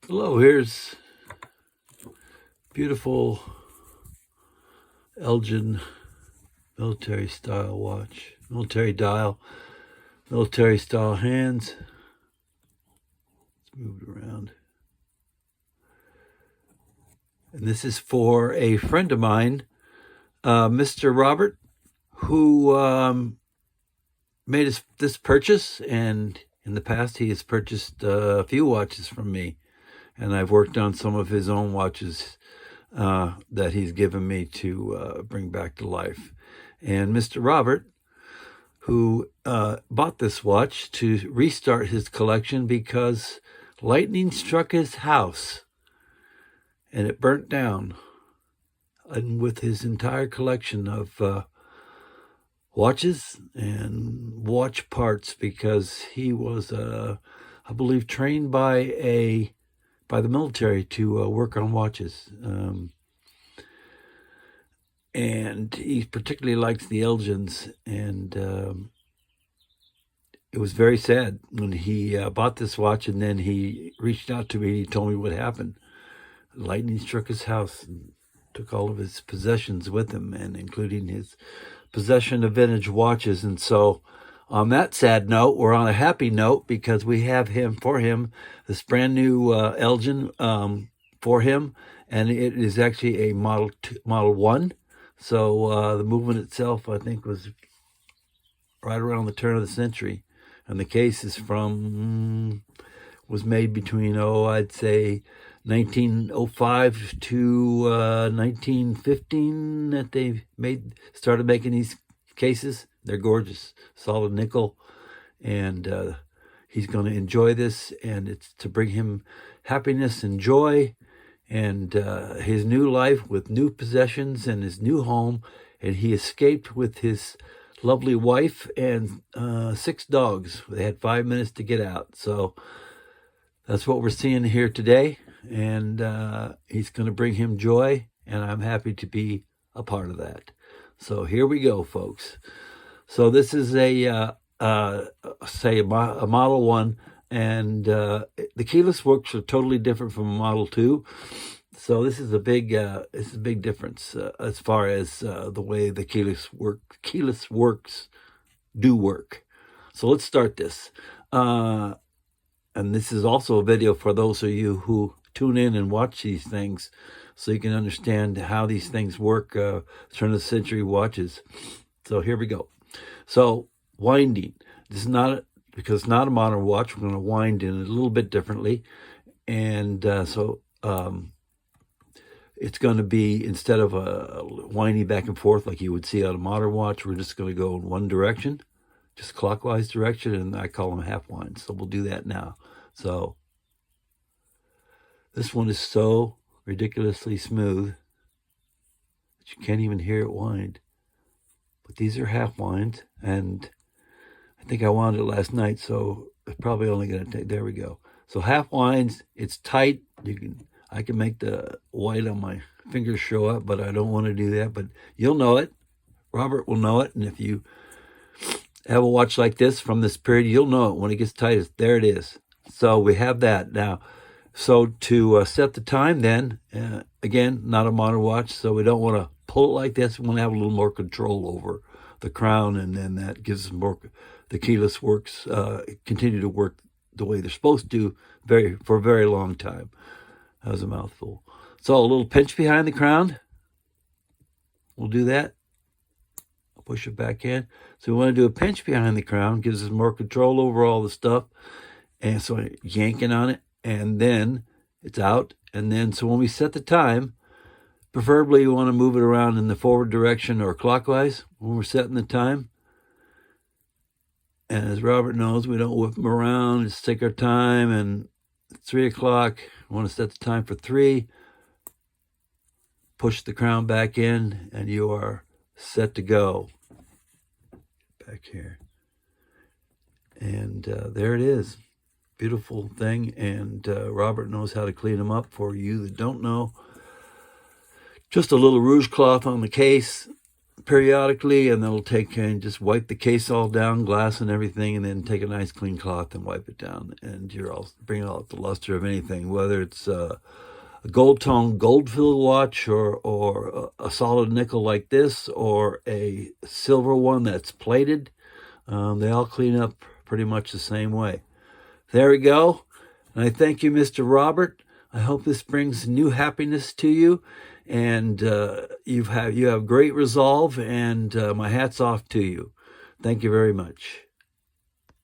Hello, here's beautiful Elgin military style watch, military dial, military style hands. Let's move it around. And this is for a friend of mine, Mr. Robert, who made this purchase. And in the past, he has purchased a few watches from me. And I've worked on some of his own watches that he's given me to bring back to life. And Mr. Robert, who bought this watch to restart his collection because lightning struck his house and it burnt down. And with his entire collection of watches and watch parts, because he was, I believe, trained by the military to work on watches. And he particularly likes the Elgins. And it was very sad when he bought this watch, and then he reached out to me and he told me what happened. Lightning struck his house and took all of his possessions with him, and including his possession of vintage watches. And so on that sad note, we're on a happy note because we have for him this brand new Elgin for him, and it is actually a Model 1. So the movement itself, I think, was right around the turn of the century, and the case is was made between I'd say 1905 to 1915 that they started making these cases. They're gorgeous, solid nickel, and he's going to enjoy this, and it's to bring him happiness and joy and his new life with new possessions and his new home. And he escaped with his lovely wife and 6 dogs. They had 5 minutes to get out. So that's what we're seeing here today. And he's going to bring him joy, and I'm happy to be a part of that. So here we go, folks. So this is a Model 1, and the keyless works are totally different from a Model 2. So this is a big difference as far as the way the keyless works do work. So let's start this. And this is also a video for those of you who tune in and watch these things, so you can understand how these things work, turn of the century watches. So here we go. So winding. This is not, because it's not a modern watch, we're going to wind in it a little bit differently. And it's going to be, instead of winding back and forth like you would see on a modern watch, we're just going to go in one direction, just clockwise direction, and I call them half winds. So we'll do that now. So this one is so ridiculously smooth that you can't even hear it wind. But these are half winds, and I think I wound it last night, so it's probably only going to take, there we go. So half winds, it's tight. I can make the white on my fingers show up, but I don't want to do that. But you'll know it. Robert will know it. And if you have a watch like this from this period, you'll know it. When it gets tight, there it is. So we have that now. So to set the time then, again, not a modern watch, so we don't want to pull it like this. We want to have a little more control over the crown, and then that gives us more, the keyless works continue to work the way they're supposed to for a very long time. That was a mouthful. So a little pinch behind the crown. We'll do that. I'll push it back in. So we want to do a pinch behind the crown, gives us more control over all the stuff. And so yanking on it, and then it's out. And then, so when we set the time, preferably you want to move it around in the forward direction or clockwise when we're setting the time. And as Robert knows, we don't whip them around, just take our time. And it's 3 o'clock. We want to set the time for 3. Push the crown back in, and you are set to go. Back here. And there it is. Beautiful thing. And Robert knows how to clean them up. For you that don't know, just a little rouge cloth on the case, periodically, and then it'll take and just wipe the case all down, glass and everything, and then take a nice clean cloth and wipe it down, and you're all bring out the luster of anything, whether it's a gold tone gold fill watch or a solid nickel like this or a silver one that's plated. They all clean up pretty much the same way. There we go. And I thank you, Mr. Robert. I hope this brings new happiness to you, and you have great resolve, and my hat's off to you. Thank you very much.